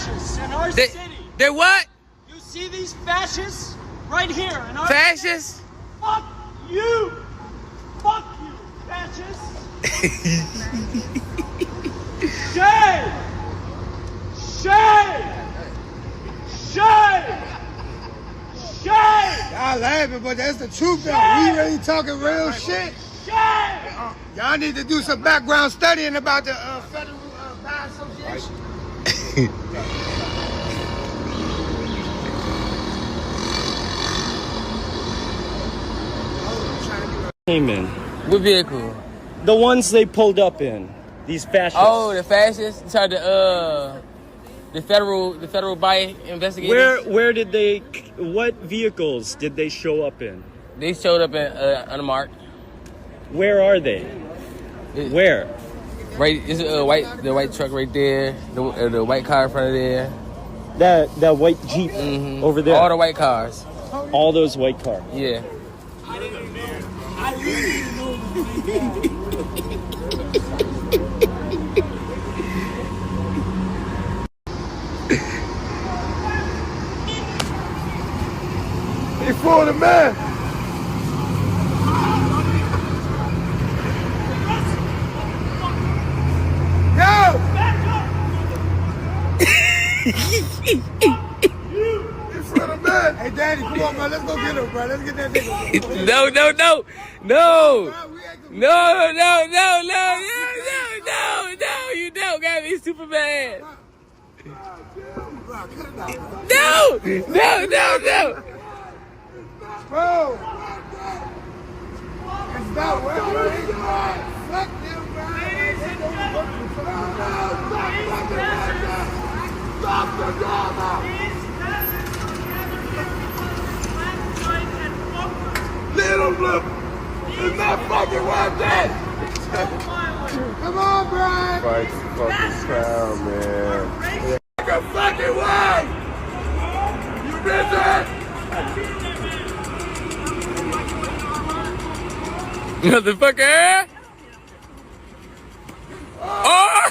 fascists in our city. They what? You see these fascists right here in our Fascists? city? Fuck you! Fuck you, fascists! Shame! Shame! Shame! Shame! Y'all laughing, but that's the truth though. We really talking real shit. Shame! Y'all need to do some background studying about the Federal Bar Association. Came in. What vehicle? The ones they pulled up in. These fascists. Oh, the fascists? You tried to, the federal buy investigators? Where did they? What vehicles did they show up in? They showed up in unmarked. Where are they? Where? Right, is the white truck right there, the white car in front of there. That white Jeep over there. All the white cars. All those white cars. Yeah. They for the man. Yo! In front of man. Hey, Daddy, come on, man. Let's go get him, bro. Let's get that nigga. No. You don't got me Superman. No. Bro. It's not well. Fuck them, bro. Stop the drama. Little blip. It's not fucking worth it. Come on, Brian. Fight the fucking crowd, man. Make a fucking way. You busy? Motherfucker! Oh!